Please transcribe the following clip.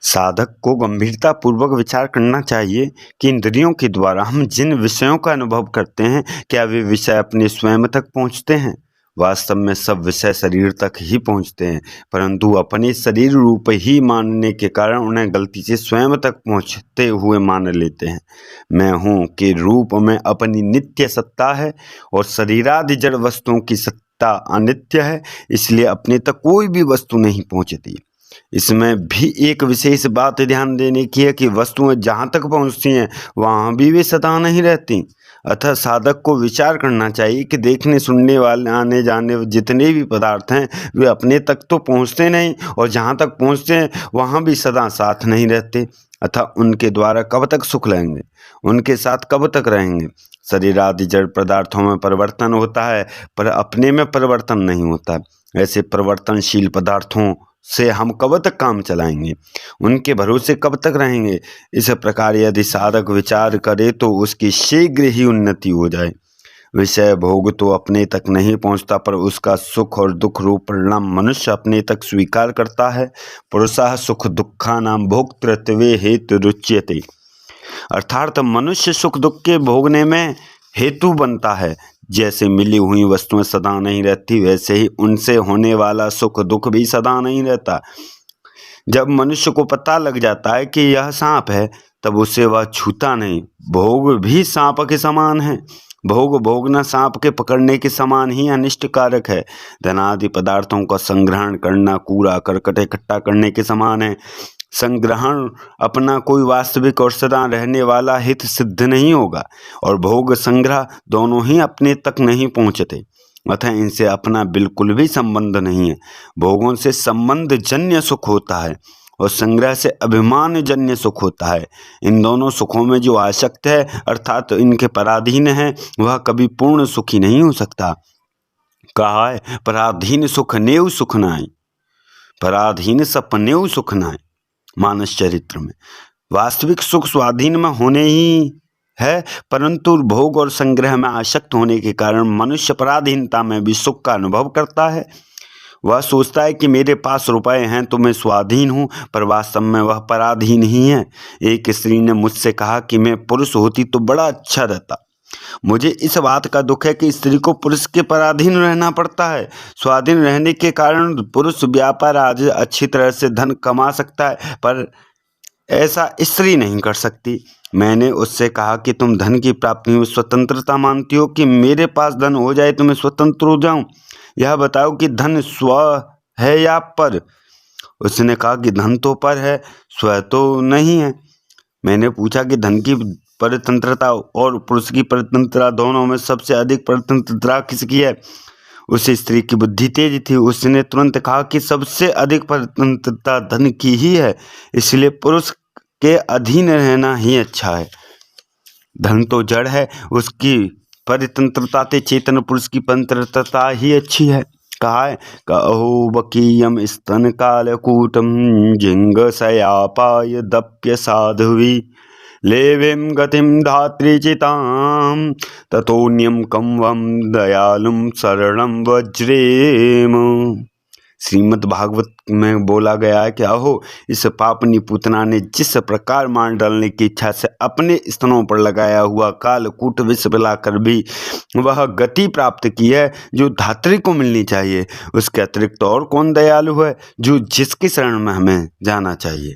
साधक को गंभीरतापूर्वक विचार करना चाहिए कि इंद्रियों के द्वारा हम जिन विषयों का अनुभव करते हैं, क्या वे विषय अपने स्वयं तक पहुँचते हैं। वास्तव में सब विषय शरीर तक ही पहुँचते हैं, परंतु अपने शरीर रूप ही मानने के कारण उन्हें गलती से स्वयं तक पहुँचते हुए मान लेते हैं। मैं हूँ के रूप में अपनी नित्य सत्ता है और शरीरादि जड़ वस्तुओं की सत्ता अनित्य है, इसलिए अपने तक कोई भी वस्तु नहीं पहुँचती। इसमें भी एक विशेष बात ध्यान देने की है कि वस्तुएं जहाँ तक पहुँचती हैं वहाँ भी वे सदा नहीं रहती। अतः साधक को विचार करना चाहिए कि देखने सुनने वाले आने जाने जितने भी पदार्थ हैं वे अपने तक तो पहुँचते नहीं, और जहाँ तक पहुँचते हैं वहाँ भी सदा साथ नहीं रहते। अतः उनके द्वारा कब तक सुख लेंगे, उनके साथ कब तक रहेंगे। शरीर आदि जड़ पदार्थों में परिवर्तन होता है, पर अपने में परिवर्तन नहीं होता। ऐसे परिवर्तनशील पदार्थों से हम कब तक काम चलाएंगे, उनके भरोसे कब तक रहेंगे। इस प्रकार यदि साधक विचार करे तो उसकी शीघ्र ही उन्नति हो जाए। विषय भोग तो अपने तक नहीं पहुंचता, पर उसका सुख और दुख रूप परिणाम मनुष्य अपने तक स्वीकार करता है। पुरुषः सुख दुखा नाम भोक्तृत्वे हेतु रुच्यते, अर्थात मनुष्य सुख दुख के भोगने में हेतु बनता है। जैसे मिली हुई वस्तुएं सदा नहीं रहती, वैसे ही उनसे होने वाला सुख दुख भी सदा नहीं रहता। जब मनुष्य को पता लग जाता है कि यह सांप है, तब उसे वह छूता नहीं। भोग भी सांप के समान है। भोग भोगना सांप के पकड़ने के समान ही अनिष्टकारक है। धनादि पदार्थों का संग्रहण करना कूड़ा करकट इकट्ठा करने के समान है। संग्रहण अपना कोई वास्तविक और सदा रहने वाला हित सिद्ध नहीं होगा, और भोग संग्रह दोनों ही अपने तक नहीं पहुँचते। अतः इनसे अपना बिल्कुल भी संबंध नहीं है। भोगों से संबंध जन्य सुख होता है और संग्रह से अभिमान जन्य सुख होता है। इन दोनों सुखों में जो आसक्त है, अर्थात इनके पराधीन है, वह कभी पूर्ण सुखी नहीं हो सकता। कहा है, पराधीन सुख नेव सुख नाय, पराधीन सपनेव सुख नाय। मानस चरित्र में वास्तविक सुख स्वाधीन में होने ही है, परंतु भोग और संग्रह में आसक्त होने के कारण मनुष्य पराधीनता में भी सुख का अनुभव करता है। वह सोचता है कि मेरे पास रुपए हैं तो मैं स्वाधीन हूँ, पर वास्तव में वह पराधीन ही है। एक स्त्री ने मुझसे कहा कि मैं पुरुष होती तो बड़ा अच्छा रहता। मुझे इस बात का दुख है कि स्त्री को पुरुष के पराधीन रहना पड़ता है। स्वाधीन रहने के कारण पुरुष व्यापार आज अच्छी तरह से धन कमा सकता है, पर ऐसा स्त्री नहीं कर सकती। मैंने उससे कहा कि तुम धन की प्राप्ति में स्वतंत्रता मानती हो कि मेरे पास धन हो जाए तो मैं स्वतंत्र हो जाऊं। यह बताओ कि धन स्व है या पर। उसने कहा कि धन तो पर है, स्व तो नहीं है। मैंने पूछा कि धन की परतंत्रता और पुरुष की परतंत्रता दोनों में सबसे अधिक परतंत्रता किसकी है। उस स्त्री की बुद्धि तेज थी। उसने तुरंत कहा कि सबसे अधिक परतंत्रता धन की ही है, इसलिए पुरुष के अधीन रहना ही अच्छा है। धन तो जड़ है, उसकी परतंत्रता से चेतन पुरुष की परतंत्रता ही अच्छी है। कहा है, कहो बकीयम स्तन कालकूटम जिंग सयापाय दप्य साधुवी लेवेम गतिम धात्रीचिताम ततोन्यम कम्वम दयालुम शरणम वज्रेम। श्रीमद् भागवत में बोला गया है कि अहो, इस पापनी पूतना ने जिस प्रकार मार डालने की इच्छा से अपने स्तनों पर लगाया हुआ कालकूट विष पिलाकर भी वह गति प्राप्त की है जो धात्री को मिलनी चाहिए, उसके अतिरिक्त और कौन दयालु है जो जिसकी शरण में हमें जाना चाहिए।